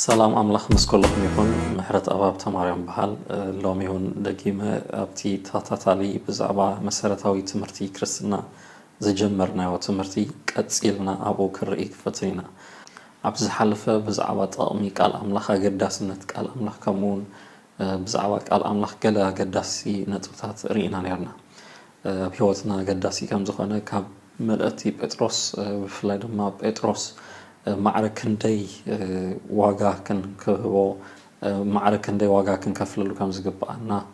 سلام أملاخ مسكولكم يكون محرت أباب تمارين بحال لوم يهون دقيمة أبتي تاتالي بزعبا مسارتاوي تمرتي كرسنا زجمرنا وتمرتي كتسيلنا أبو كرئي فتينا عبز حلفة بزعبا طقمي قال أملاخ قداس نت قال أملاخ كمون بزعبا قال أملاخ قلا قداسي نتوتات رئينا نيرنا بيوتنا قداسي كم زخانة كاب ملأتي بطرس بفلاي دما بطرس معركة دي واقع كن كهو معركة دي واقع كن كفللو كم زقبقنا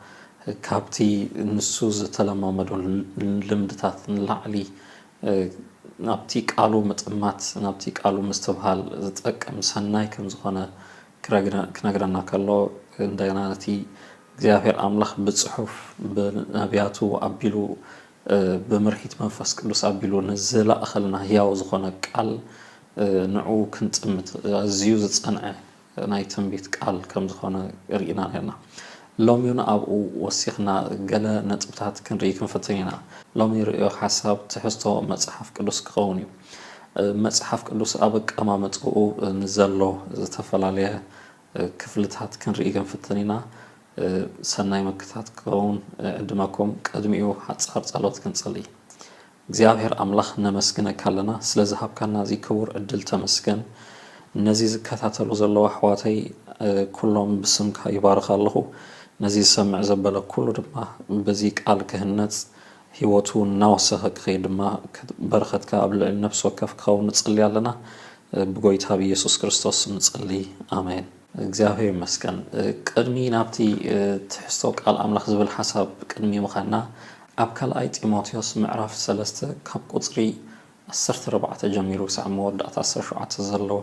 كابتي نسوز تلما مدون لمدتات نلعلي نابتي قالو متقمات نابتي قالو مستبهال زتقم سناي كم زخانة كنقرنا كالله اندينا نتي እግዚአብሔር አምላኽ በጽሑፍ በነቢያቱ አቢሉ በመርሂት መንፈስ ቅዱስ አቢሉ ነዘላ አኸልና ያው ዝኾነ ቃል ንዑ ክንጽምት አዝዩ ዝጸንዐ ናይ ትንቢት ቃል ከም ዝኾነ ርኢና ነርና ሎሚ ኣብኡ ወሲኽና ገለ ነጥብታት ክንርኢ ክንፈትኒና ሎሚ ርኢዮ ሓሳብ ትሕዝቶ መጽሓፍ ቅዱስ ክኸውን እዩ መጽሓፍ ቅዱስ ኣብ ኣቀማምጥኡ ንዘሎ ዝተፈላለየ ክፍልታት ክንርኢ ክንፈትኒና ሰናይ መክታት ክኸውን ዕድመኩም ቀድሚኡ ሓጻር ጸሎት ክንጸልይ እግዚአብሔር አምላኽ ነመስግነካ ኣለና ስለዝሃብካና እዚ ክቡር ዕድል ተመስገን ነዚ ዝከታተሉ ዘለዋ ኣሕዋተይ ኩሎም ብስምካ ይባርኽ ኣለኹ ነዚ ዝሰምዕ ዘበለ ኩሉ ድማ በዚ ቃል ክህነፅ ህይወቱ እናወሰኸ ክኸይድ ድማ በረኸትካ ኣብ ልዕሊ ነፍሲ ወከፍ ክኸውን ንጸልይ ኣለና ብጎይታ ብኢየሱስ ክርስቶስ ንጸልይ አሜን እግዚአብሔር ይመስገን ቅድሚ ናብቲ ትሕዝቶ ቃል አምላኽ ዝብል ሓሳብ ቅድሚ ምኻና ኣብ ካልኣይ ጢሞቴዎስ ምዕራፍ 3 ካብ ቁጽሪ 14 ጀሚሩ ክሳብ መወዳእታ 17 ዘሎ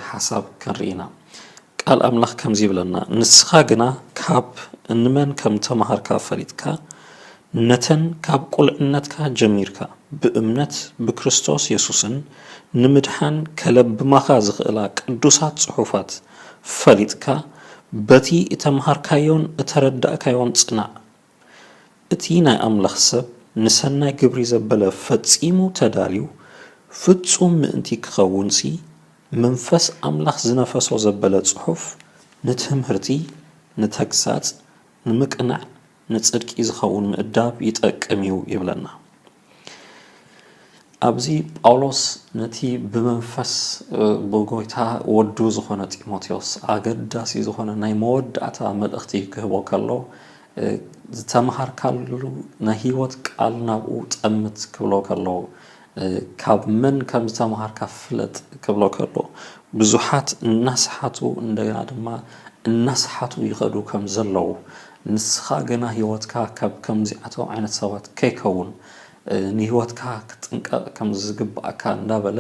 ሓሳብ ክንርኢና ቃል አምላኽ ከምዚ ይብለና ንስኻ ግና ካብ እንመን ከም ተማሃርካ ፈሊጥካ ነተን ካብ ቁልዕነትካ ጀሚርካ ብእምነት ብክርስቶስ ኢየሱስን ንምድሓን ከለብማኻ ዝኽእላ ቅዱሳት ጽሑፋት ፈሊጥካ በቲ እተማሃርካዮን እተረዳእካዮን ጽናዕ እቲ ናይ ኣምላኽ ሰብ ንሰናይ ግብሪ ዘበለ ፈጺሙ ተዳልዩ ፍጹም ምእንቲ ክኸውንሲ መንፈስ ኣምላኽ ዝነፈሶ ዘበለ ጽሑፍ ንትምህርቲ ንተግሳጽ ንምቅናዕ ንጽድቂ ዝኸውን ምእዳብ ይጠቅም እዩ ይብለና ኣብዚ ጳውሎስ ነቲ ብመንፈስ ብጎይታ ወዱ ዝኾነ ጢሞቴዎስ ኣገዳሲ ዝኾነ ናይ መወዳእታ መልእኽቲ ክህቦ ከሎ ዝተማሃርካሉ ናይ ህይወት ቃል ናብኡ ጠምት ክብሎ ከሎ ካብ መን ከም ዝተማሃርካ ፍለጥ ክብሎ ከሎ ብዙሓት እናስሓቱ እንደገና ድማ እናስሓቱ ይኸዱ ከም ዘለው ንስኻ ገና ህይወትካ ካብ ከምዚኣቶም ዓይነት ሰባት ከይከውን ንህይወትካ ክትጥንቀቕ ከም ዝግባእካ እንዳበለ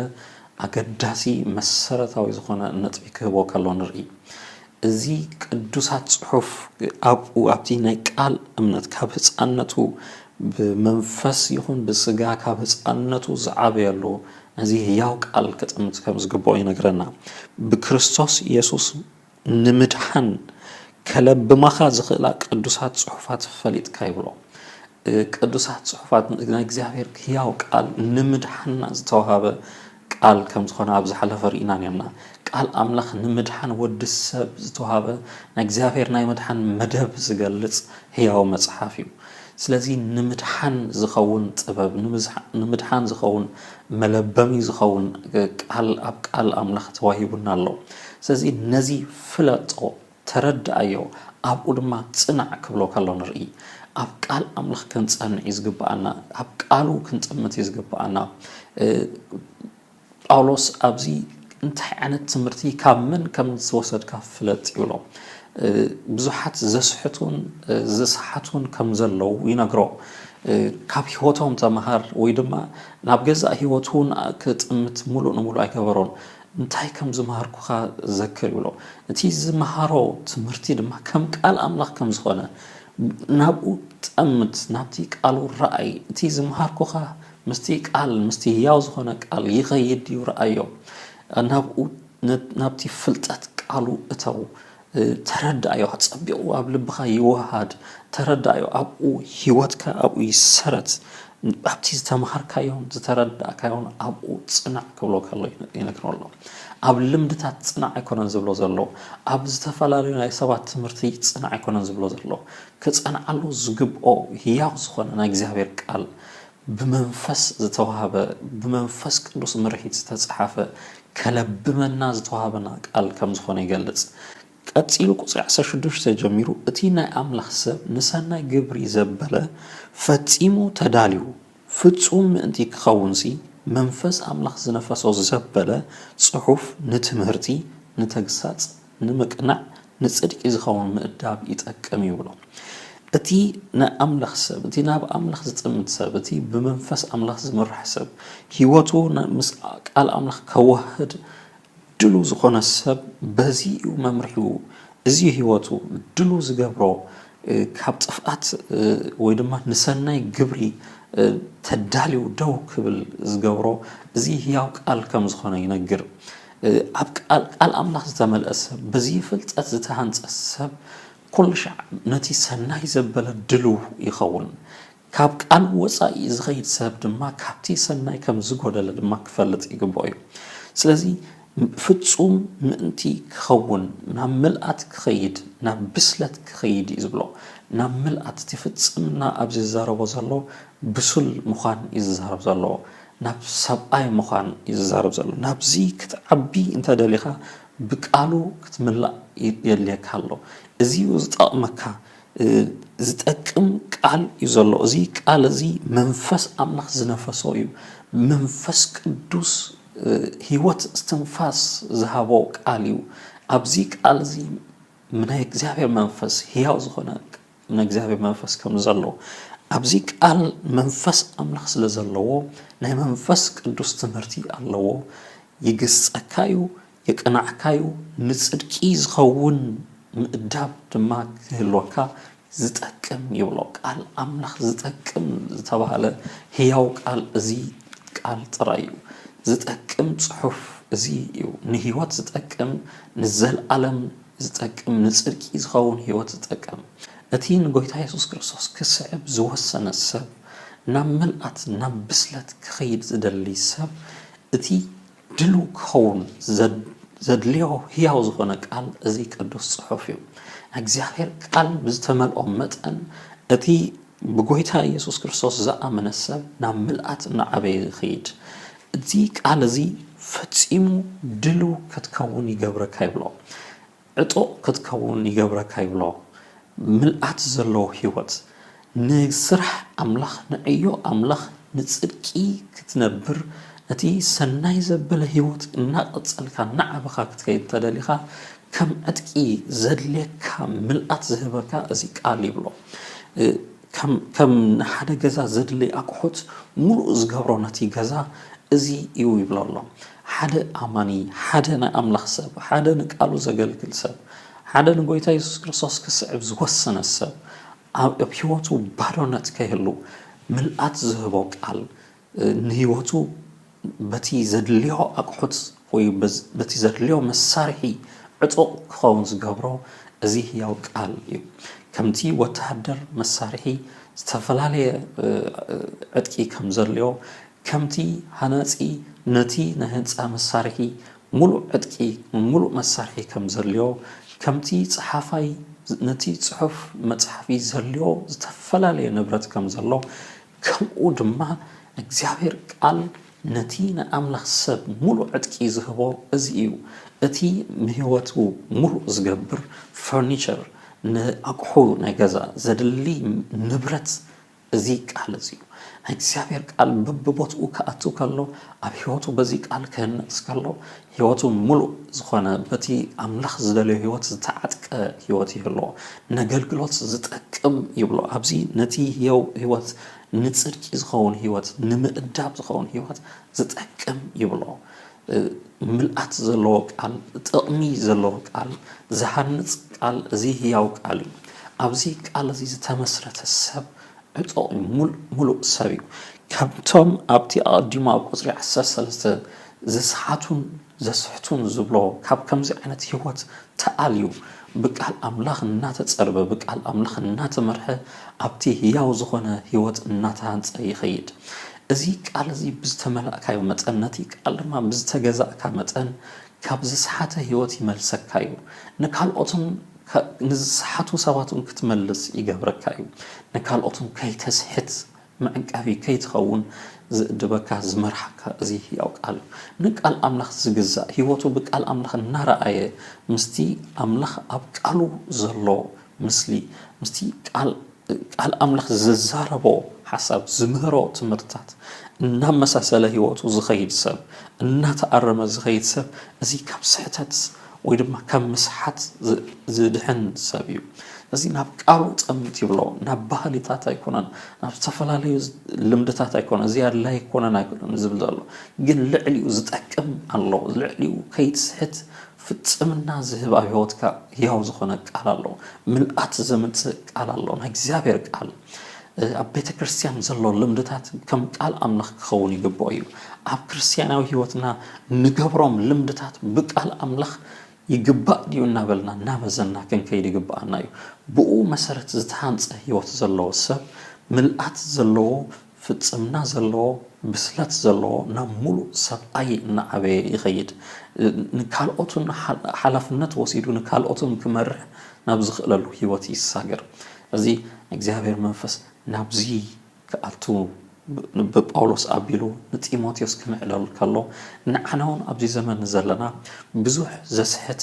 ኣገዳሲ መሰረታዊ ዝኾነ ነጥቢ ክህቦ ከሎ ንርኢ እዚ ቅዱሳት ጽሑፍ ኣብቲ ናይ ቃል እምነት ካብ ህፃነቱ ብመንፈስ ይኹን ብስጋ ካብ ህፃነቱ ዝዓበየሉ እዚ ህያው ቃል ክጥምት ከም ዝግባኦ ይነግረና ብክርስቶስ ኢየሱስ ንምድሓን ከለብማኻ ዝኽእላ ቅዱሳት ጽሑፋት ፈሊጥካ ይብሎ ቅዱሳት ጽሑፋት ናይ እግዚአብሔር ህያው ቃል ንምድሓንና ዝተዋሃበ ቃል ከም ዝኾነ ኣብ ዝሓለፈ ርኢና ነርና ቃል አምላኽ ንምድሓን ወዲ ሰብ ዝተዋሃበ ናይ እግዚአብሔር ናይ መድሓን መደብ ዝገልጽ ህያው መጽሓፍ እዩ ስለዚ ንምድሓን ዝኸውን ጥበብ ንምድሓን ዝኸውን መለበሚ ዝኸውን ቃል ኣብ ቃል አምላኽ ተዋሂቡና ኣሎ ስለዚ ነዚ ፍለጦ ተረዳእዮ ኣብኡ ድማ ጽናዕ ክብሎ ከሎ ንርኢ ኣብ ቃል አምላኽ ክንጸንዕ ይዝግባአና ኣብ ቃሉ ክንጥምት ይዝግባአና ጳውሎስ ኣብዚ እንታይ ዓይነት ትምህርቲ ካብ ምን ከም ዝወሰድካ ፍለጥ ይብሎ ብዙሓት ዘስሕቱን ዘስሓቱን ከም ዘለው ይነግሮ ካብ ህይወቶም ተማሃር ወይ ድማ ናብ ገዛእ ህይወቱን ክጥምት ሙሉእ ንሙሉእ ኣይገበሮን እንታይ ከም ዝመሃርኩኻ ዘክር ይብሎ እቲ ዝመሃሮ ትምህርቲ ድማ ከም ቃል አምላኽ ከም ዝኾነ ናብኡ ጠምት ናብቲ ቃሉ ረኣይ እቲ ዝመሃርኩኻ ምስቲ ቃል ምስቲ ህያው ዝኾነ ቃል ይኸይድ እዩ ረኣዮ ናብኡ ናብቲ ፍልጠት ቃሉ እተው ተረዳእዮ ፀቢቑ ኣብ ልብኻ ይወሃድ ተረዳእዮ ኣብኡ ህይወትካ ኣብኡ ይሰረት ኣብቲ ዝተማሃርካዮን ዝተረዳእካዮን ኣብኡ ጽናዕ ክብሎ ከሎ ይነግረሎ ኣብ ልምድታት ጽናዕ ኣይኮነን ዝብሎ ዘሎ ኣብ ዝተፈላለዩ ናይ ሰባት ትምህርቲ ጽናዕ ኣይኮነን ዝብሎ ዘሎ ክጸንዓሉ ዝግብኦ ህያው ዝኾነ ናይ እግዚአብሔር ቃል ብመንፈስ ዝተዋሃበ ብመንፈስ ቅዱስ ምርሒት ዝተጻሓፈ ከለብመና ዝተዋሃበና ቃል ከም ዝኾነ ይገልጽ ቀጺሉ ቁጽሪ 16 ጀሚሩ እቲ ናይ ኣምላኽ ሰብ ንሰናይ ግብሪ ዘበለ ፈጺሙ ተዳልዩ ፍጹም ምእንቲ ክኸውንሲ መንፈስ ኣምላኽ ዝነፈሶ ዘበለ ጽሑፍ ንትምህርቲ ንተግሳጽ ንምቅናዕ ንጽድቂ ዝኸውን ምእዳብ ይጠቅም ይብሎ እቲ ናይ ኣምላኽ ሰብ እቲ ናብ ኣምላኽ ዝጥምት ሰብ እቲ ብመንፈስ ኣምላኽ ዝምራሕ ሰብ ህይወቱ ምስ ቃል ኣምላኽ ከዋህድ ድሉ ዝኾነ ሰብ በዚ መምርሒው እዚ ህይወቱ ድሉ ዝገብሮ ካብ ጥፍኣት ወይ ድማ ንሰናይ ግብሪ ተዳልዩ ደው ክብል ዝገብሮ እዚ ህያው ቃል ከም ዝኾነ ይነግር ኣብ ቃል ኣምላኽ ዝተመልአ ሰብ በዚ ፍልጠት ዝተሃንጸ ሰብ ኩሉ ሻዕ ነቲ ሰናይ ዘበለ ድሉ ይኸውን ካብ ቃል ወፃኢ ዝኸይድ ሰብ ድማ ካብቲ ሰናይ ከም ዝጎደለ ድማ ክፈልጥ ይግብኦ እዩ ስለዚ ፍጹም ምእንቲ ክኸውን ናብ ምልኣት ክኸይድ ናብ ብስለት ክኸይድ እዩ ዝብሎ ናብ ምልኣት ትፍጽምና ኣብዚ ዝዛረቦ ዘሎ ብሱል ምዃን እዩ ዝዛረብ ዘሎ ናብ ሰብኣይ ምዃን እዩ ዝዛረብ ዘሎ ናብዚ ክትዓቢ እንተደሊኻ ብቃሉ ክትምላእ የድልየካ ኣሎ እዚ ዝጠቕመካ ዝጠቅም ቃል እዩ ዘሎ እዚ ቃል እዚ መንፈስ ኣምላኽ ዝነፈሶ እዩ መንፈስ ቅዱስ ህይወት እስትንፋስ ዝሃቦ ቃል እዩ ኣብዚ ቃል እዚ ናይ እግዚአብሔር መንፈስ ህያው ዝኾነ ናይ እግዚአብሔር መንፈስ ከም ዘሎ ኣብዚ ቃል መንፈስ ኣምላኽ ስለ ዘለዎ ናይ መንፈስ ቅዱስ ትምህርቲ ኣለዎ ይግስጸካዩ የቀናዕካዩ ንጽድቂ ዝኸውን ምእዳብ ድማ ክህልወካ ዝጠቅም ይብሎ ቃል ኣምላኽ ዝጠቅም ዝተባሃለ ህያው ቃል እዚ ቃል ጥራይ እዩ ዝጠቅም ጽሑፍ እዚ እዩ ንህይወት ዝጠቅም ንዘለዓለም ዝጠቅም ንጽድቂ ዝኸውን ህይወት ዝጠቅም እቲ ንጎይታ ኢየሱስ ክርስቶስ ክስዕብ ዝወሰነ ሰብ ናብ ምልኣት ናብ ብስለት ክኸይድ ዝደሊ ሰብ እቲ ድሉ ክኸውን ዘድልዮ ህያው ዝኾነ ቃል እዚ ቅዱስ ጽሑፍ እዩ እግዚአብሔር ቃል ብዝተመልኦ መጠን እቲ ብጎይታ ኢየሱስ ክርስቶስ ዝኣመነ ሰብ ናብ ምልኣት እናዓበየ ይኸይድ እዚ ቃል እዚ ፈጺሙ ድሉ ክትከውን ይገብረካ ይብሎ ዕጡቕ ክትከውን ይገብረካ ይብሎ ምልኣት ዘለዎ ህይወት ንስራሕ ኣምላኽ ንዕዮ ኣምላኽ ንጽድቂ ክትነብር እቲ ሰናይ ዘበለ ህይወት እናቐጸልካ እናዓበኻ ክትከይድ ተደሊኻ ከም ዕጥቂ ዘድልየካ ምልኣት ዝህበካ እዚ ቃል ይብሎ ከም ሓደ ገዛ ዘድልይ ኣቑሑት ሙሉእ ዝገብሮ ነቲ ገዛ እዚ እዩ ይብሎ ኣሎ ሓደ ኣማኒ ሓደ ናይ ኣምላኽ ሰብ ሓደ ንቃሉ ዘገልግል ሰብ ሓደ ንጎይታ ኢየሱስ ክርስቶስ ክስዕብ ዝወሰነ ሰብ ኣብ ህይወቱ ባዶነት ከይህሉ ምልኣት ዝህቦ ቃል ንህይወቱ በቲ ዘድልዮ ኣቑሑት ወይ በቲ ዘድልዮ መሳርሒ ዕጡቕ ክኸውን ዝገብሮ እዚ ህያው ቃል እዩ ከምቲ ወታደር መሳርሒ ዝተፈላለየ ዕጥቂ ከም ዘድልዮ ከምቲ ሃናጺ ነቲ ናይ ህንጻ መሳርሒ ሙሉእ ዕጥቂ ሙሉእ መሳርሒ ከም ዘድልዮ ከምቲ ጸሓፋይ ነቲ ጽሑፍ መጽሓፊ ዘድልዮ ዝተፈላለየ ንብረት ከም ዘሎ ከምኡ ድማ እግዚአብሔር ቃል ነቲ ንኣምላኽ ሰብ ሙሉእ ዕጥቂ ዝህቦ እዚ እዩ እቲ ንህይወቱ ሙሉእ ዝገብር ፈርኒቸር ንኣቑሑ ናይ ገዛ ዘድሊ ንብረት እዚ ቃል እዚ እዩ እግዚአብሔር ቃል በቦትኡ ከኣቱ ከሎ ኣብ ህይወቱ በዚ ቃል ክህነጽ ከሎ ህይወቱ ሙሉእ ዝኾነ በቲ ኣምላኽ ዝደልዮ ህይወት ዝተዓጥቀ ህይወት ይህሎ ነገልግሎት ዝጠቅም ይብሎ ኣብዚ ነቲ ህይወት ንጽድቂ ዝኸውን ህይወት ንምእዳብ ዝኸውን ህይወት ዝጠቅም ይብሎ ምልኣት ዘለዎ ቃል ጥቕሚ ዘለዎ ቃል ዝሃንጽ ቃል እዚ ህያው ቃል እዩ ኣብዚ ቃል እዚ ዝተመስረተ ሰብ ዕጡቕ ሙሉእ ሰብ እዩ ካብቶም ኣብቲ ኣቐዲሙ ኣብ ቁጽሪ 13 ዘስሓቱን ዘስሕቱን ዝብሎ ካብ ከምዚ ዓይነት ህይወት ተኣልዩ ብቃል ኣምላኽ እናተጸርበ ብቃል ኣምላኽ እናተመርሐ ኣብቲ ህያው ዝኾነ ህይወት እናተሃንጸ ይኸይድ እዚ ቃል እዚ ብዝተመላእካዮ መጠን ነቲ ቃል ድማ ብዝተገዛእካ መጠን كابز سحاته هيوتي ملسكايو نكال أوتم نزحاتو سواتون كتملس يجبركايو نكال أوتم كي تسحت معك أبي كي تخون دبكا زمرحكا زي هي أوقال نكال أملخ زجزا هيوتو بكال أملخ النار آية مستي أملخ أبكالو زلو مسلي مستي قال أملخ ززاربو حسب زمهرو تمرتات نعم مساسة هيوتو زخيد سب نتأرم زخيد سب زي كاب سحتات ويدما كم مسحات زدحن سبيو زي ناب قالو تأمت يبلو ناب بحالي تاتا يكونن ناب تفلالي لمدتاتا يكونن زياد لا يكونن يكونن زبل دالو جن لعليو زتأكم الله لعليو كيت سحت ፍጽምና ዝህብ ህይወትካ ያው ዝኾነ ቃል አለው ምልአት ዘመን ቃል አለው እግዚአብሔር ቃል ኣብ ቤተ ክርስቲያን ዘሎ ልምድታት ከም ቃል አምላኽ ክኸውን ይግባው እዩ ኣብ ክርስቲያናዊ ህይወትና ንገብሮም ልምድታት ብቃል አምላኽ ይግባእ ዲዩ እናበልና እናበዘና ክንከይድ ይግባአና እዩ ብኡ መሰረት ዝተሃንጸ ህይወት ዘለዎ ሰብ ምልአት ዘለዎ ፍጽምና ዘለዎ بسلات زلو نمولو سبعي نعبي يخيد نكالوتون حلفنت وسيدو نكالوتون كمر نبزخ للو هيوتي الساقر ازي اكزابير منفس نبزي كالتو بباولوس أبيلو نتيموتيوس كمعلال كالو نعناون أبزي زمن نزلنا بزوح زسحت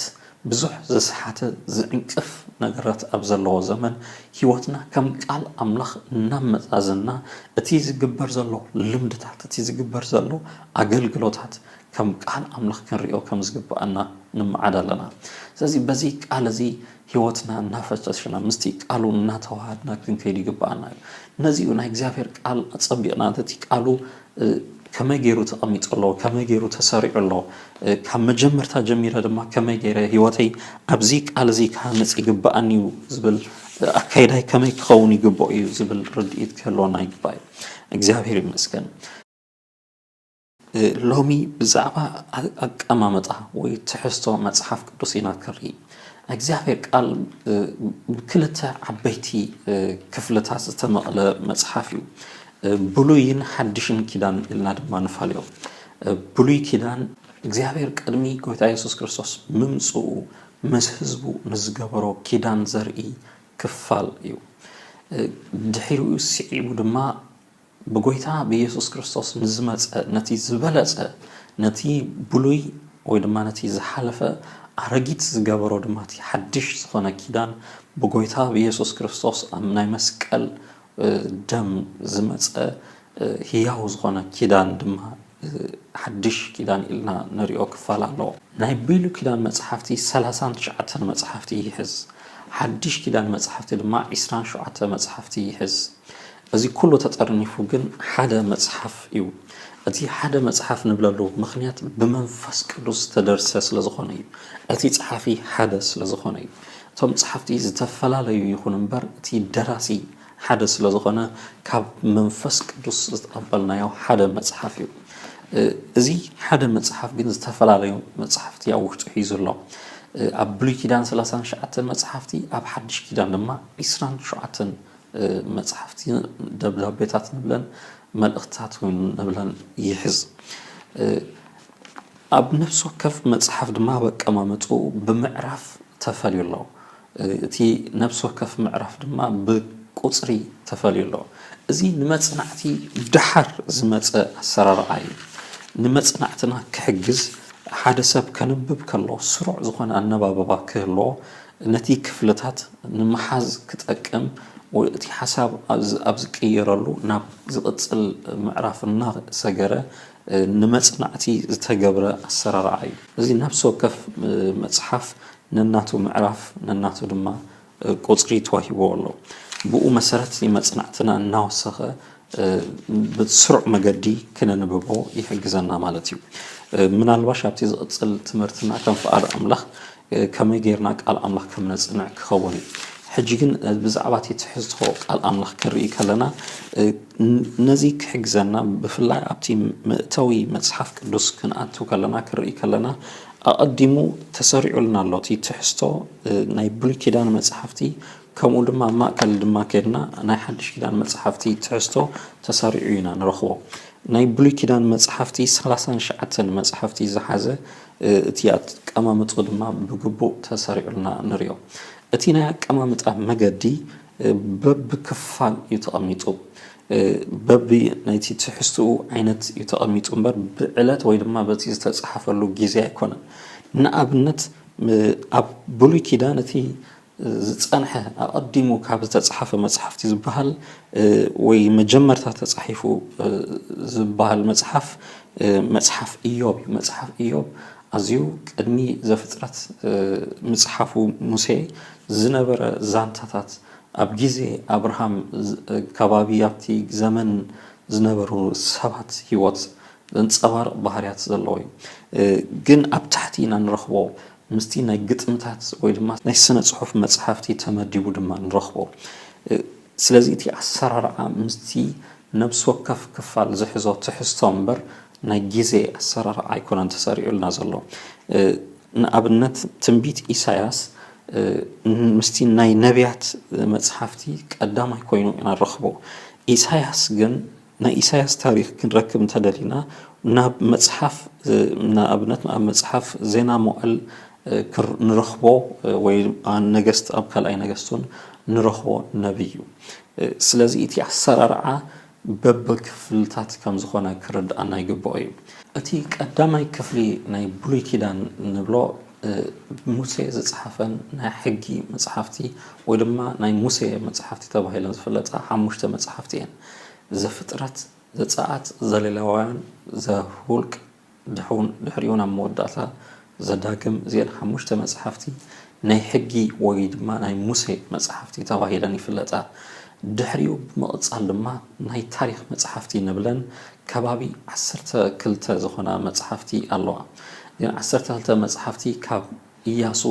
بزوح زسحات زعنكف نقرات أبزلو زمن هيوتنا كم قال أملخ نمت أزنا اتيز قبر زلو لمدتات اتيز قبر زلو أقل قلوتات كم قال أملخ كان ريو كم زقبأنا نمعدلنا زي بزيك على زي هيوتنا نافتشنا مستي قالوا ناتوهادنا كن كيدي قبأنا نزيونا اكزافير قال أتصبيقنا تتيك قالوا كما يجيرو تقميت الله كما يجيرو تسارع الله كما جمرتا جميرة دما كما يجيره هيوتي أبزيك على زيك هانس يقبأني زبل أكيداي كما يكون يقبأي زبل رديت كلونا يقبأي اكزافير مسكن لومي بزعبا أمامتها ويتحستو مصحف قدسينا كري اكزافير قال بكلتا عبيتي كفلتا ستمقل مصحفيو بلوين حدشن كيدان إلنا دما نفاليو بلوي كيدان اكزافير قدمي قويتا يسوس كريستوس ممصو مسحزبو نزغبرو كيدان زرئي كفال يو دحيرو سيعيبو دما بقويتا بيسوس كريستوس نزمت نتي زبلت نتي بلوي ويدما نتي زحلفة عرقيت زغبرو دماتي حدش زخونا كيدان بقويتا بيسوس كريستوس أمناي مسكال دم زمت هياو زخونا كيدان دما حدش كيدان إلنا نريو كفالا لو ناي بيلو كيدان مصحفتي 39 مصحفتي يحز حدش كيدان مصحفتي دما 20 مصحفتي يحز ازي كله تطرنيفو جن حدا مصحف يو اتي حدا مصحف نبلالو مخنيات بمنفس قدوس تدرسه سلازخونه يو اتي صحافي حدا سلازخونه يو توم صحفتي زتفلاليو يخون امبر اتي دراسي حدا سلازخونه كاب منفس قدوس تقبلنا يو حدا مصحف يو ازي حدا مصحف جن زتفلاليو مصحفتي او وشتو حيزلو اب بلوي كيدان 39 مصحفتي اب حدش كيدان دما 27 مصحفتي دبدابيتات نبلن ملእኽታት نبلن يحز اب نفسه كف مصحف دما بقمامطو بمعرف تفليلو تي نفسه كف معرف دما بقصري تفليلو ازي نمصنعتي دحر زمص اسرارعي نمصنعتنا كحجز حدا سب كنبب كلو سرع زخون انبابا كلو نتي كفلتات نمحاز كتقم وتي حساب ابز قيرلو ناب زقصل معرفنا سغره نمصنعتي زتغبره اسرارعي زي نفسه كف مصحف نناتو معرف نناتو دما قصري توهيبولو بو مسرت يمصنعتنا ناوسخه بسرع مقدي كنا نببو يحجزنا مالتيو من الباش ابتي زقصل تمرتنا كان فقر املاح كما يغيرنا قال املاح كم نصنع كخوني حجيكن بزعباتي تحزخو قال املاح كري كلنا نزيك حجزنا بفلاي ابتي متوي مصحف قدوس كناتو كلنا كري كلنا اقدمو تسرعوا لنا لوتي تحستو ناي بلوي كيدان مصحفتي كمو دما ماكل دما كدنا ناي حدش كيدان مصحفتي تحستو تسارعينا نرخبو ناي بلوي كيدان مصحفتي 39 مصحفتي زحازه እቲ ኣቀማምጡ ድማ ብግቡእ ተሰሪዑልና ንሪኦ እቲ ናይ ኣቀማምጣ መገዲ በብክፋል እዩ ተቐሚጡ በቢ ናይቲ ትሕዝትኡ ዓይነት እዩ ተቐሚጡ እምበር ብዕለት ወይ ድማ በቲ ዝተጻሕፈሉ ግዜ ኣይኮነን ንኣብነት ኣብ ብሉይ ኪዳን እቲ ዝጸንሐ ኣቐዲሙ ካብ ዝተጻሕፈ መጽሓፍቲ ዝበሃል ወይ መጀመርታ ተጻሒፉ ዝበሃል መጽሓፍ ኢዮብ እዩ መጽሓፍ ኢዮብ ኣዝዩ ቅድሚ ዘፍጥረት ምጽሓፉ ሙሴ ዝነበረ ዛንታታት ኣብ ግዜ ኣብርሃም ከባቢ ኣብቲ ዘመን ዝነበሩ ሰባት ህይወት ዘንጸባርቕ ባህርያት ዘለዎ እዩ ግን ኣብ ታሕቲ ኢና ንረኽቦ ምስቲ ናይ ግጥምታት ወይ ድማ ናይ ስነ ጽሑፍ መጽሓፍቲ ተመዲቡ ድማ ንረኽቦ ስለዚ እቲ ኣሰራርዓ ምስቲ ነብሲ ወከፍ ክፋል ዝሕዞ ትሕዝቶ እምበር ናይ ግዜ ኣሰራርዓ ኣይኮነን ተሰሪዑልና ዘሎ ንኣብነት ትንቢት ኢሳያስ ምስቲ ናይ ነቢያት መጽሓፍቲ ቀዳማይ ኮይኑ ኢና ንረኽቦ ኢሳያስ ግን ናይ ኢሳያስ ታሪክ ክንረክብ እንተደሊና ናብ መጽሓፍ ንኣብነት ኣብ መጽሓፍ ዜና መዋዕል ንረኽቦ ወይ ነገስት ኣብ ካልኣይ ነገስቱን ንረኽቦ ነቢይ እዩ ስለዚ እቲ ኣሰራርዓ በብክፍልታት ከም ዝኾነ ክርዳእና ይግብኦ እዩ እቲ ቀዳማይ ክፍሊ ናይ ብሉይ ኪዳን ንብሎ ሙሴ ዝጸሓፈን ናይ ሕጊ መጽሓፍቲ ወይ ድማ ናይ ሙሴ መጽሓፍቲ ተባሂለን ዝፍለጣ 5 መጽሓፍቲ እየን ዘፍጥረት ዘጸአት ዘሌዋውያን ዘሁልቅ ድሕሪኡን ኣብ መወዳእታ ዘዳግም እዚአን 5 መጽሓፍቲ ናይ ሕጊ ወይ ድማ ናይ ሙሴ መጽሓፍቲ ተባሂለን ይፍለጣ ድሕሪኡ ብምቕጻል ድማ ናይ ታሪክ መጽሓፍቲ ንብለን ከባቢ 12 ዝኾና መጽሓፍቲ ኣለዋ እዚን 12 መጽሓፍቲ ካብ ኢያሱ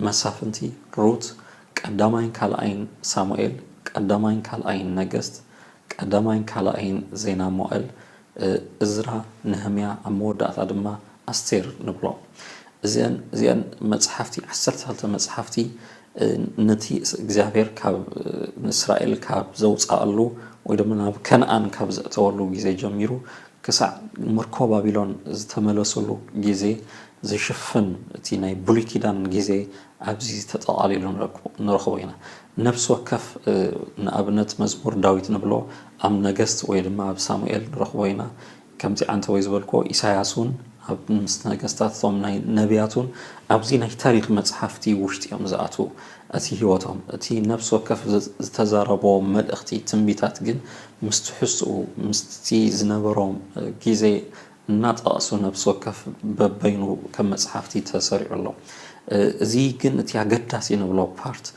መሳፍንቲ ሩት ቀዳማይን ካልኣይን ሳሙኤል ቀዳማይን ካልኣይን ነገስት ቀዳማይን ካልኣይን ዜና መዋዕል እዝራ ነህምያ ኣብ መወዳእታ ድማ ኣስቴር ንብሎ እዚአን መጽሓፍቲ 12 መጽሓፍቲ ነቲ እግዚአብሔር ካብ እስራኤል ካብ ዘውፃሉ ወይ ድማ ናብ ከነአን ካብ ዘእተወሉ ግዜ ጀሚሩ ክሳዕ ምርኮ ባቢሎን ዝተመለሰሉ ግዜ ዝሽፍን እቲ ናይ ብሉይ ኪዳን ግዜ ኣብዚ ተጠቃሊሉ ንረኽቦ ኢና ነብሲ ወከፍ ንኣብነት መዝሙር ዳዊት ንብሎ ኣብ ነገስት ወይ ድማ ኣብ ሳሙኤል ንረኽቦ ኢና ከምቲ ዓንተ ወይ ዝበልኮ ኢሳያስን ኣብ ምስ ነገስታቶም ናይ ነቢያቱን ኣብዚ ናይ ታሪክ መጽሓፍቲ ውሽጢ እዮም ዝኣትዉ እቲ ህይወቶም እቲ ነብሲ ወከፍ ዝተዛረቦ መልእኽቲ ትንቢታት ግን ምስ ትሕዝትኡ ምስቲ ዝነበሮም ግዜ እናጠቐሱ ነብሲ ወከፍ በበይኑ ከም መጽሓፍቲ ተሰሪዑ ኣሎ እዚ ግን እቲ ኣገዳሲ ንብሎ ፓርት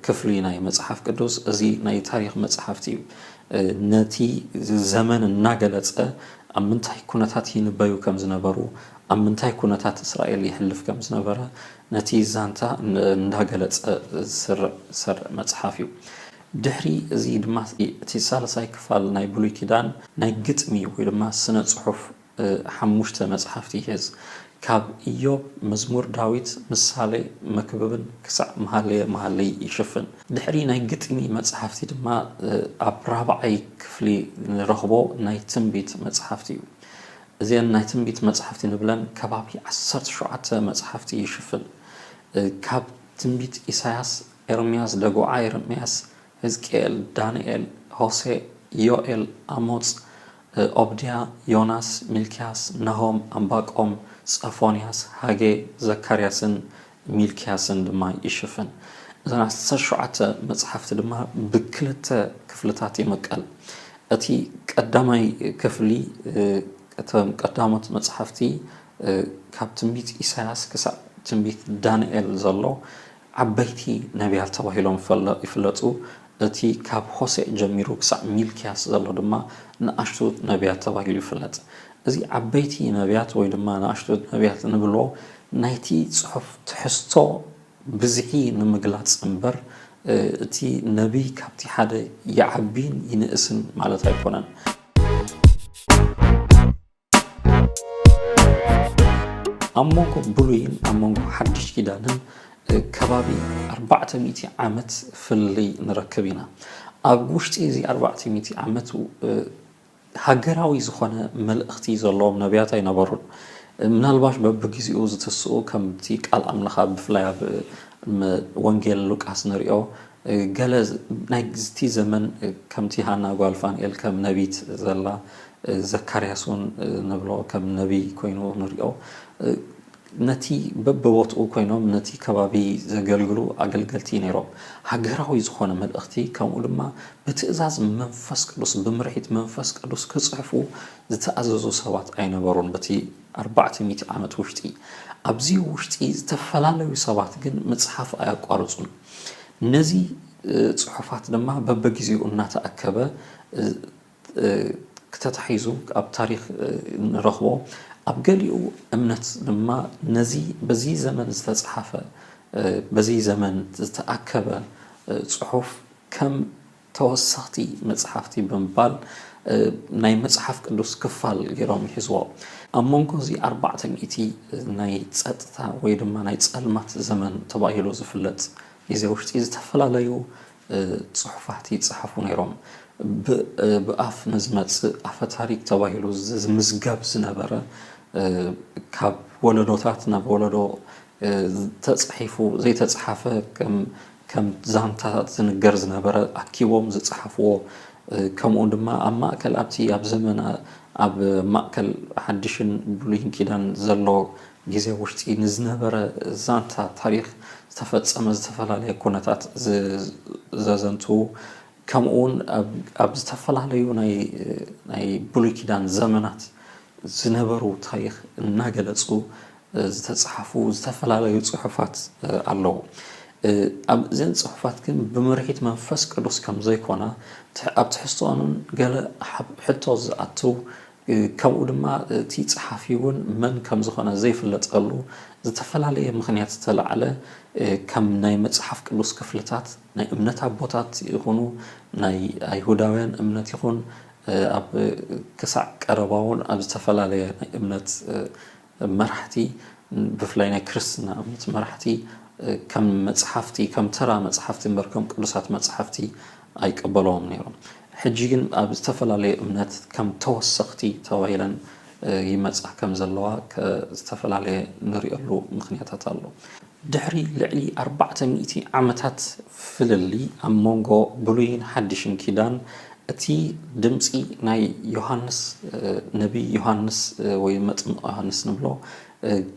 ክፍሊ ናይ መጽሓፍ ቅዱስ እዚ ናይ ታሪክ መጽሓፍቲ እዩ ነቲ ዘመን እናገለጸ ኣብ ምንታይ ኩነታት ይንበዩ ከም ዝነበሩ ኣብ ምንታይ ኩነታት እስራኤል ይሕልፍ ከም ዝነበረ ነቲ ዛንታ እንዳገለጸ ዝሰርዕ መጽሓፍ እዩ ድሕሪ እዚ ድማ እቲ ሳልሳይ ክፋል ናይ ብሉይ ኪዳን ናይ ግጥሚ ወይ ድማ ስነ ጽሑፍ 5 መጽሓፍቲ ይሕዝ ካብ ኢዮብ መዝሙር ዳዊት ምሳሌ መክብብን ክሳዕ መሃለይ ይሽፍን ድሕሪ ናይ ግጥሚ መጽሓፍቲ ድማ ኣብ ራብዓይ ክፍሊ ንረኽቦ ናይ ትንቢት መጽሓፍቲ እዩ እዚአን ናይ ትንቢት መጽሓፍቲ ንብለን ከባቢ 17 መጽሓፍቲ ይሽፍን ካብ ትንቢት ኢሳያስ ኤርምያስ ደጎዓ ኤርምያስ ሕዝቅኤል ዳንኤል ሆሴ ዮኤል አሞጽ ኦብድያ ዮናስ ሚልኪያስ ናሆም አምባቆም ጸፎንያስ ሃጌ ዘካርያስን ሚልኪያስን ድማ ይሽፍን እዘን 17 መጽሓፍቲ ድማ ብክልተ ክፍልታት ይመቀል እቲ ቀዳማይ ክፍሊ እቶም ቀዳሞት መጽሓፍቲ ካብ ትንቢት ኢሳያስ ክሳብ ትንቢት ዳንኤል ዘሎ ዓበይቲ ነቢያት ተባሂሎም ይፍለጡ እቲ ካብ ሆሴዕ ጀሚሩ ክሳብ ሚልኪያስ ዘሎ ድማ ንኣሽቱ ነቢያት ተባሂሉ ይፍለጥ እዚ ዓበይቲ ነቢያት ወይ ድማ ንኣሽቱ ነቢያት ንብሎ ናይቲ ጽሑፍ ትሕዝቶ ብዝሒ ንምግላጽ እምበር እቲ ነቢይ ካብቲ ሓደ ይዓቢን ይንእስን ማለት ኣይኮነን ኣብ መንጎ ብሉይን ኣብ መንጎ ሓድሽ ኪዳንን ከባቢ 400 ዓመት ፍልይ ንረክብ ኢና ኣብ ውሽጢ እዚ 400 ዓመት ሃገራዊ ዝኾነ መልእኽቲ ዘለዎም ነቢያት ኣይነበሩን ምናልባሽ በጊዜኡ ዝተስኡ ከምቲ ቃል ኣምላኽ ብፍላይ ኣብ ወንጌል ሉቃስ ንሪኦ ገለ ናይ ግዝቲ ዘመን ከምቲ ሃና ጓል ፋኑኤል ከም ነቢት ዘላ ዘካርያስ እውን ንብሎ ከም ነቢይ ኮይኑ ንሪኦ ነቲ በቦትኡ ኮይኖም ነቲ ከባቢ ዘገልግሉ ኣገልገልቲ ነይሮም ሃገራዊ ዝኾነ መልእኽቲ ከምኡ ድማ ብትእዛዝ መንፈስ ቅዱስ ብምርሒት መንፈስ ቅዱስ ክጽሕፉ ዝተኣዘዙ ሰባት ኣይነበሩን በቲ 400 ዓመት ውሽጢ ኣብዚ ውሽጢ ዝተፈላለዩ ሰባት ግን መጽሓፍ ኣያቋርጹን ነዚ ጽሑፋት ድማ በበጊዜኡ እናተኣከበ ከተታሒዙ ኣብ ታሪክ ንረኽቦ ኣብ ገሊኡ እምነት ድማ ነዚ በዚ ዘመን ዝተጻሕፈ በዚ ዘመን ዝተኣከበ ጽሑፍ ከም ተወሳኺ መጽሓፍቲ ብምባል ናይ መጽሓፍ ቅዱስ ክፋል ገይሮም ይሕዝዎ ኣብ መንጎ እዚ 400 ናይ ጸጥታ ወይ ድማ ናይ ጸልማት ዘመን ተባሂሉ ዝፍለጥ ግዜ ውሽጢ ዝተፈላለዩ ጽሑፋት ይጽሕፉ ነይሮም ብኣፍ ንዝመጽእ ኣፈ ታሪክ ተባሂሉ ዝምዝገብ ዝነበረ ካብ ወለዶታት ናብ ወለዶ ተጽሒፉ ዘይተጽሓፈ ከም ዛንታታት ዝንገር ዝነበረ ኣኪቦም ዝጽሕፍዎ ከምኡ ድማ ኣብ ማእከል ኣብቲ ኣብ ዘመን ኣብ ማእከል ሓድሽን ብሉይን ኪዳን ዘሎ ግዜ ውሽጢ ንዝነበረ ዛንታ ታሪክ ዝተፈጸመ ዝተፈላለየ ኩነታት ዘዘንቱ ከምኡውን ኣብ ዝተፈላለዩ ናይ ብሉይ ኪዳን ዘመናት ዝነበሩ ታሪክ እናገለጹ ዝተጻሕፉ ዝተፈላለዩ ጽሑፋት ኣለዉ ኣብ እዘን ጽሑፋት ግን ብምርሒት መንፈስ ቅዱስ ከም ዘይኮና ኣብ ትሕዝቶኦን ገለ ሕቶ ዝኣቱ ከምኡ ድማ እቲ ጸሓፊ እውን መን ከም ዝኾነ ዘይፍለጠሉ ዝተፈላለየ ምኽንያት ዝተለዓለ ከም ናይ መጽሓፍ ቅዱስ ክፍልታት ናይ እምነት ኣቦታት ይኹኑ ናይ ኣይሁዳውያን እምነት ይኹን ኣብ ክሳዕ ቀረባውን ኣብ ዝተፈላለየ ናይ እምነት መራሕቲ ብፍላይ ናይ ክርስትና እምነት መራሕቲ ከም መጽሓፍቲ ከም ተራ መጽሓፍቲ እምበር ከም ቅዱሳት መጽሓፍቲ ኣይቀበለዎም ነይሮም ሕጂ ግን ኣብ ዝተፈላለየ እምነት ከም ተወሰኽቲ ተባሂለን ይመጽእ ከም ዘለዋ ዝተፈላለዩ ንሪኦሉ ምኽንያታት ኣሎ ድሕሪ ልዕሊ 400 ዓመታት ፍልሊ ኣብ መንጎ ብሉይን ሓድሽን ኪዳን እቲ ድምፂ ናይ ዮሐንስ ነቢይ ዮሐንስ ወይ መጥምቕ ዮሐንስ ንብሎ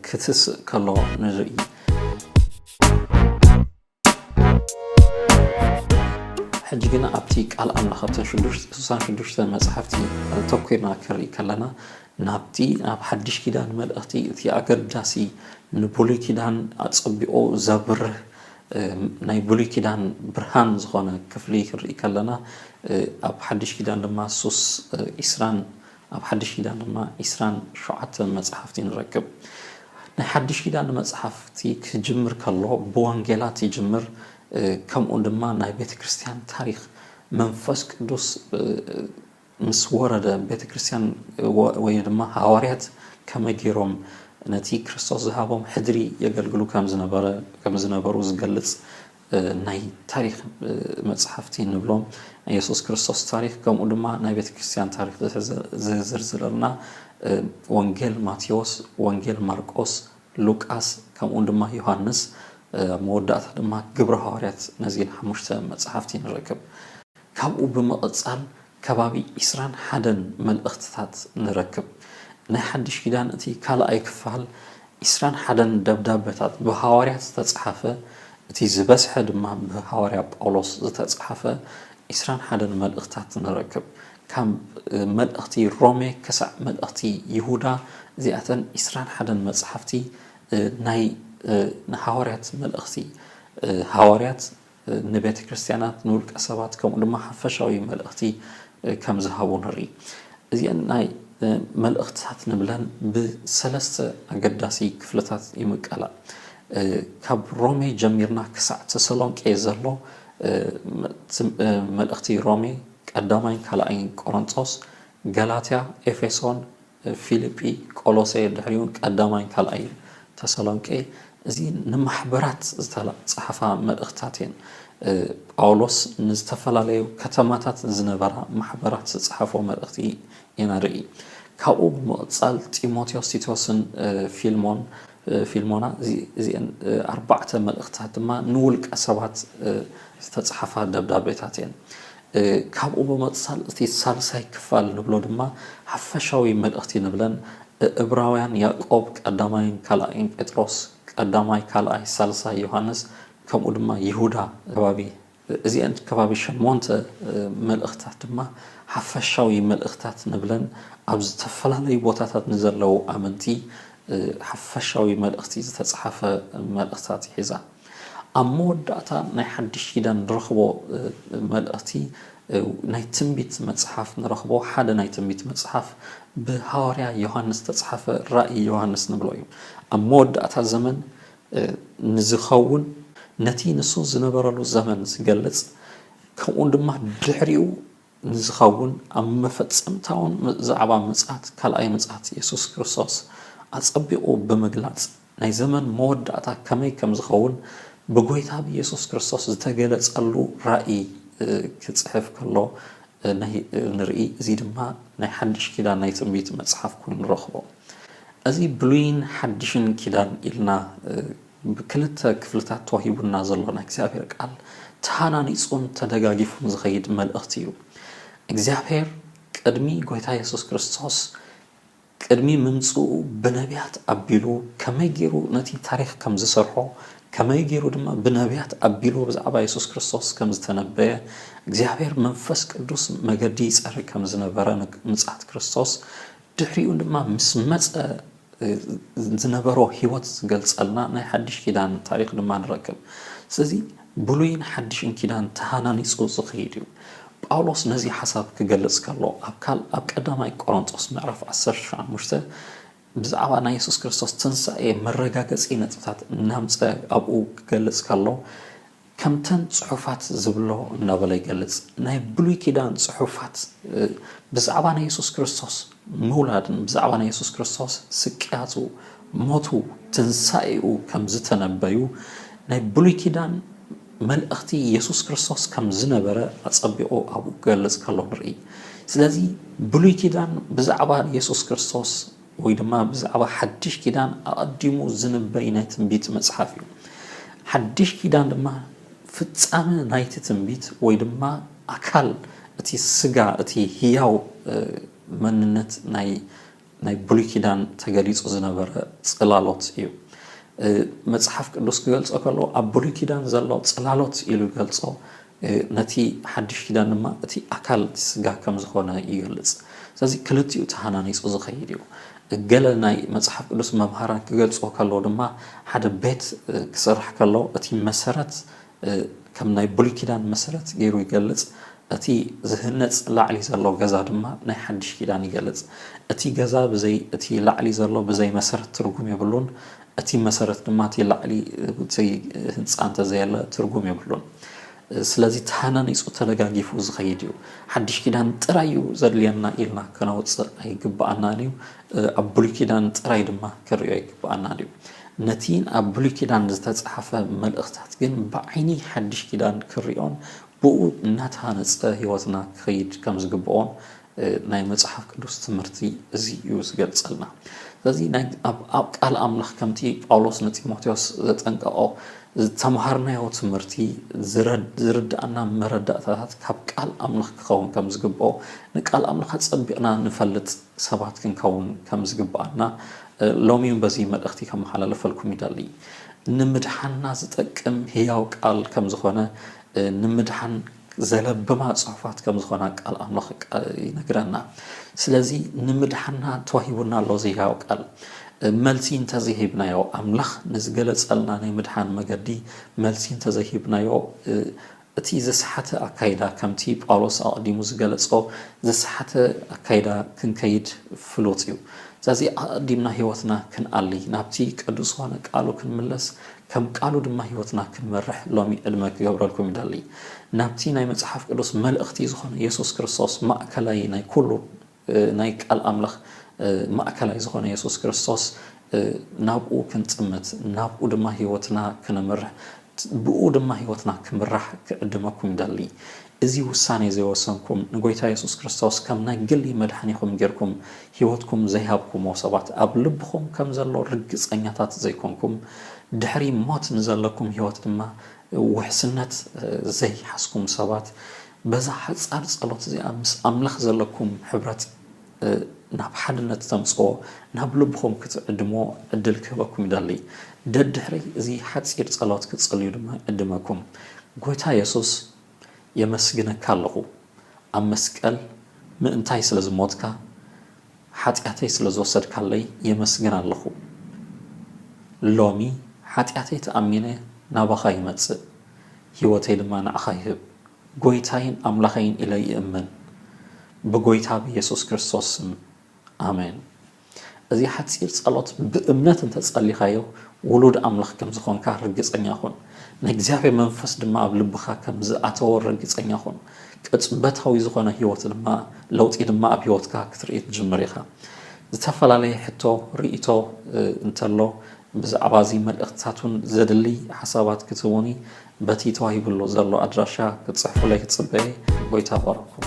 ክትስእ ከሎ ንርኢ ሕጂ ግን ኣብቲ ቃል ኣምላኽ ኣብተን 66 መጽሓፍቲ ተኮርና ክርኢ ከለና ናብቲ ናብ ሓድሽ ኪዳን መልእኽቲ እቲ ኣገዳሲ ንብሉይ ኪዳን ኣጸቢቑ ዘብርህ ናይ ብሉይ ኪዳን ብርሃን ዝኾነ ክፍሊ ክርኢ ከለና ኣብ ሓድሽ ኪዳን ድማ ሱስ 20 ኣብ ሓድሽ ኪዳን ድማ 27 መጽሓፍቲ ንረክብ ናይ ሓድሽ ኪዳን መጽሓፍቲ ክጅምር ከሎ ብወንጌላት ይጅምር ከምኡ ድማ ናይ ቤተ ክርስቲያን ታሪክ መንፈስ ቅዱስ ምስ ወረደ ቤተ ክርስቲያን ወይ ድማ ሐዋርያት ከመይ ገይሮም ነቲ ክርስቶስ ዝሃቦም ሕድሪ የገልግሉ ከም ዝነበሩ ዝገልጽ ናይ ታሪክ መጽሓፍቲ ንብሎም ኢየሱስ ክርስቶስ ታሪክ ከምኡ ድማ ናይ ቤተ ክርስቲያን ታሪክ ዝዝርዝረልና ወንጌል ማቴዎስ ወንጌል ማርቆስ ሉቃስ ከምኡ ድማ ዮሐንስ መወዳእታ ድማ ግብረ ሐዋርያት ነዚን 5 መጽሓፍቲ ንረክብ ካብኡ ብምቕጻል ከባቢ 21 መልእኽትታት ንረክብ ናይ ሓድሽ ኪዳን እቲ ካልኣይ ክፋል 21 ደብዳቤታት ብሐዋርያት ዝተጻሕፈ እቲ ዝበዝሐ ድማ ብሐዋርያ ጳውሎስ ዝተጻሕፈ 21 መልእኽትታት ንረክብ ካብ መልእኽቲ ሮሜ ክሳዕ መልእኽቲ ይሁዳ እዚኣተን 21 መጽሓፍቲ ናይ ንሐዋርያት መልእኽቲ ሐዋርያት ንቤተ ክርስቲያናት ንውልቀ ሰባት ከምኡ ድማ ሓፈሻዊ መልእኽቲ ከም ዝሃቡ ንርኢ እዚአን ናይ መልእኽትታት ንብለን ብሰለስተ ኣገዳሲ ክፍልታት ይምቀላ ካብ ሮሜ ጀሚርና ክሳዕ ተሰሎንቄ ዘሎ መልእኽቲ ሮሜ ቀዳማይን ካልኣይን ቆሮንቶስ ገላትያ ኤፌሶን ፊልጵ ቆሎሴ ድሕሪውን ቀዳማይን ካልኣይን ተሰሎንቄ እዚ ንማሕበራት ዝተጻሕፋ መልእኽትታት እየን ጳውሎስ ንዝተፈላለዩ ከተማታት ዝነበራ ማሕበራት ዝጻሕፎ መልእኽቲ ኢና ንርኢ ካብኡ ብምቕፃል ጢሞቴዎስ ቲቶስን ፊልሞና እዚአን 4 መልእኽትታት ድማ ንውልቀ ሰባት ዝተጻሕፋ ደብዳቤታት እየን ካብኡ ብምቕፃል እቲ ሳልሳይ ክፋል ንብሎ ድማ ሓፈሻዊ መልእኽቲ ንብለን ዕብራውያን ያዕቆብ ቀዳማይን ካልኣይን ጴጥሮስ ቀዳማይ ካልኣይ ሳልሳይ ዮሐንስ ከምኡ ድማ ይሁዳ ከባቢ እዚአን ከባቢ 8 መልእኽታት ድማ ሓፈሻዊ መልእኽታት ንብለን ኣብ ዝተፈላለዩ ቦታታት ንዘለዉ ኣመንቲ ሓፈሻዊ መልእኽቲ ዝተጻሕፈ መልእኽታት ሒዛ ኣብ መወዳእታ ናይ ሓድሽ ኪዳን ንረኽቦ መልእኽቲ ናይ ትንቢት መጽሓፍ ንረኽቦ ሓደ ናይ ትንቢት መጽሓፍ ብሐዋርያ ዮሐንስ ተጻሕፈ ራእይ ዮሐንስ ንብሎ እዩ ኣብ መወዳእታ ዘመን ንዝኸውን ነቲ ንሱ ዝነበረሉ ዘመን ዝገልጽ ከምኡ ድማ ድሕሪኡ ንዝኸውን ኣብ መፈጸምታውን ዛዕባ ምጽኣት ካልኣይ ምጽኣት ኢየሱስ ክርስቶስ ኣጸቢቑ ብምግላጽ ናይ ዘመን መወዳእታ ከመይ ከም ዝኸውን ብጎይታ ኢየሱስ ክርስቶስ ዝተገለጸሉ ራእይ ክጽሕፍ ከሎ ንርኢ እዚ ድማ ናይ ሓድሽ ኪዳን ናይ ትንቢት መጽሓፍ ኮይኑ ንረኽቦ እዚ ብሉይን ሓድሽን ኪዳን ኢልና ብክልተ ክፍልታት ተዋሂቡና ዘሎ ናይ እግዚአብሔር ቃል ተሃናኒጹን ተደጋጊፉን ዝኸይድ መልእኽቲ እዩ እግዚአብሔር ቅድሚ ጎይታ ኢየሱስ ክርስቶስ ቅድሚ ምምጽኡ ብነቢያት ኣቢሉ ከመይ ገይሩ ነቲ ታሪኽ ከም ዝሰርሖ ከመይ ገይሩ ድማ ብነቢያት ኣቢሉ ብዛዕባ ኢየሱስ ክርስቶስ ከም ዝተነበየ እግዚአብሔር መንፈስ ቅዱስ መገዲ ይጸርይ ከም ዝነበረ ምጽኣት ክርስቶስ ድሕሪኡ ድማ ምስ መጸ ዝነበሮ ህይወት ዝገልጸልና ናይ ሓድሽ ኪዳን ታሪኽ ድማ ንረክብ ስለዚ ብሉይን ሓድሽን ኪዳን ተሃናኒጹ ዝኸይድ እዩ ጳውሎስ ነዚ ሓሳብ ክገልጽ ከሎ ኣብ ቀዳማይ ቆሮንጦስ ምዕራፍ 15 ብዛዕባ ናይ ኢየሱስ ክርስቶስ ትንሣኤ መረጋገጺ ነጥብታት እናምፀ ኣብኡ ክገልጽ ከሎ ከምተን ጽሑፋት ዝብሎ እናበለ ይገልጽ ናይ ብሉይ ኪዳን ጽሑፋት ብዛዕባ ናይ ኢየሱስ ክርስቶስ ምውላድን ብዛዕባ ናይ ኢየሱስ ክርስቶስ ስቅያቱ ሞቱ ትንሣኤኡ ከም ዝተነበዩ ናይ ብሉይ ኪዳን መልእኽቲ ኢየሱስ ክርስቶስ ከም ዝነበረ ኣጸቢቑ ኣብኡ ክገልጽ ከሎ ንርኢ ስለዚ ብሉይ ኪዳን ብዛዕባ ኢየሱስ ክርስቶስ ወይ ድማ ብዛዕባ ሓድሽ ኪዳን ኣቐዲሙ ዝንበይ ናይ ትንቢት መጽሓፍ እዩ ሓድሽ ኪዳን ድማ ፍጻመ ናይቲ ትንቢት ወይ ድማ ኣካል እቲ ስጋ እቲ ህያው መንነት ናይ ብሉይ ኪዳን ተገሊጹ ዝነበረ ጽላሎት እዩ መጽሓፍ ቅዱስ ክገልጾ ከሎ ኣብ ብሉይ ኪዳን ዘሎ ጽላሎት ኢሉ ይገልጾ ነቲ ሓድሽ ኪዳን ድማ እቲ ኣካል እቲ ስጋ ከም ዝኾነ ይገልጽ ስለዚ ክልቲኡ ተሃናኒጹ ዝኸይድ እዩ ገለ ናይ መጽሓፍ ቅዱስ መምሃራን ክገልጾ ከሎ ድማ ሓደ ቤት ክስራሕ ከሎ እቲ መሰረት ከም ናይ ብሉይ ኪዳን መሰረት ገይሩ ይገልጽ እቲ ዝህነጽ ላዕሊ ዘሎ ገዛ ድማ ናይ ሓድሽ ኪዳን ይገልጽ እቲ ገዛ ብዘይ እቲ ላዕሊ ዘሎ ብዘይ መሰረት ትርጉም የብሉን እቲ መሰረት ድማ እቲ ላዕሊ እቲ ህንጻ እንተዘየለ ትርጉም የብሉን ስለዚ ተሃናኒጹ ተደጋጊፉ ዝኸይድ እዩ ሓድሽ ኪዳን ጥራይ እዩ ዘድልየና ኢልና ከነውፅእ ኣይግባአናን እዩ ኣብ ብሉይ ኪዳን ጥራይ ድማ ክሪኦ ኣይግባአናን እዩ ነቲ ኣብ ብሉይ ኪዳን ዝተጻሕፈ መልእኽታት ግን ብዓይኒ ሓድሽ ኪዳን ክሪኦን ብኡ እናተሃነፀ ህይወትና ክኸይድ ከም ዝግብኦን ናይ መጽሓፍ ቅዱስ ትምህርቲ እዚ እዩ ዝገልጸልና ስለዚ ኣብ ቃል ኣምላኽ ከምቲ ጳውሎስ ንጢሞቴዎስ ዘጠንቀቆ ተምሃርናዮ ትምህርቲ ዝርዳእና መረዳእታት ካብ ቃል ኣምላኽ ክኸውን ከም ዝግብኦ ንቃል ኣምላኽ ፀቢቕና ንፈልጥ ሰባት ክንከውን ከም ዝግባአና ሎሚውን በዚ መልእኽቲ ከመሓላለፈልኩም ይደሊ ንምድሓንና ዝጠቅም ህያው ቃል ከም ዝኾነ ንምድሓን ዘለብማ ጽሑፋት ከም ዝኾነ ቃል ኣምላኽ ይነግረና ስለዚ ንምድሓንና ተዋሂቡና ኣሎ ህያው ቃል መልሲ እንተዘይሂብናዮ ኣምላኽ ንዝገለጸልና ናይ ምድሓን መገዲ መልሲ እንተዘይሂብናዮ እቲ ዘስሓተ ኣካይዳ ከምቲ ጳውሎስ ኣቀዲሙ ዝገለጾ ዘስሓተ ኣካይዳ ክንከይድ ፍሉጥ እዩ ስለዚ ኣቀዲምና ህይወትና ክንኣሊ ናብቲ ቅዱስ ሆነ ቃሉ ክንምለስ ከም ቃሉ ድማ ህይወትና ክንመርሕ ሎሚ ዕድመ ክገብረልኩም ይደሊ ናብቲ ናይ መጽሓፍ ቅዱስ መልእኽቲ ዝኾነ ኢየሱስ ክርስቶስ ማእከላይ ናይ ኩሉ ናይ ቃል ኣምላኽ ማእከላይ ዝኾነ ኢየሱስ ክርስቶስ ናብኡ ክንጽምት ናብኡ ድማ ህይወትና ክንመርሕ ብኡ ድማ ህይወትና ክምራሕ ክዕድመኩም ይደሊ إزي وساني زي وسانكم نقولتا يسوع كريستوس كم نقلي مدحنيكم غيركم هيوتكم زيهابكم وصبات أبلبكم كم زلوا رجس أنياتات زيكمكم دحري موت نزلكم هيوت لما وحسنت زي حسكم صبات بزا حس أرز الله زي أملخ زلكم حبرت ناب حدنا تمسكو ناب لبكم كتقدمو عدل كبكم دالي دحري زي حد سير صلوات كتصليو دما قدمكم قويتا يسوس يمسجنك كالله أم مسكال من انتهي سلزموتك حتى أتي سلزوسد كالله يمسجن الله لومي حتى أتي تأمينه نبخاي متس هيوتي لما نأخايهب قويتاين أملخين إلي أمن بقويتا بيسوس كريستوس آمين أزي حد سير صلوات بأمنة انت تصلي خايو ولود أملخ كم زخون كهرجس أن يخون نجزاف منفس دم أبلبخا كم زأتور رجس أن يخون كتبتها يزخون هيوت لما لو تيد ما أبيوت كأكثر يتجمريها تفعل عليه حتى رئيته انتلو بز عبازي مال اختصاتون زدلي حسابات كتوني بتي تواهي بلو زلو أدراشا كتصحفوا لك تصبعي بويتا باركم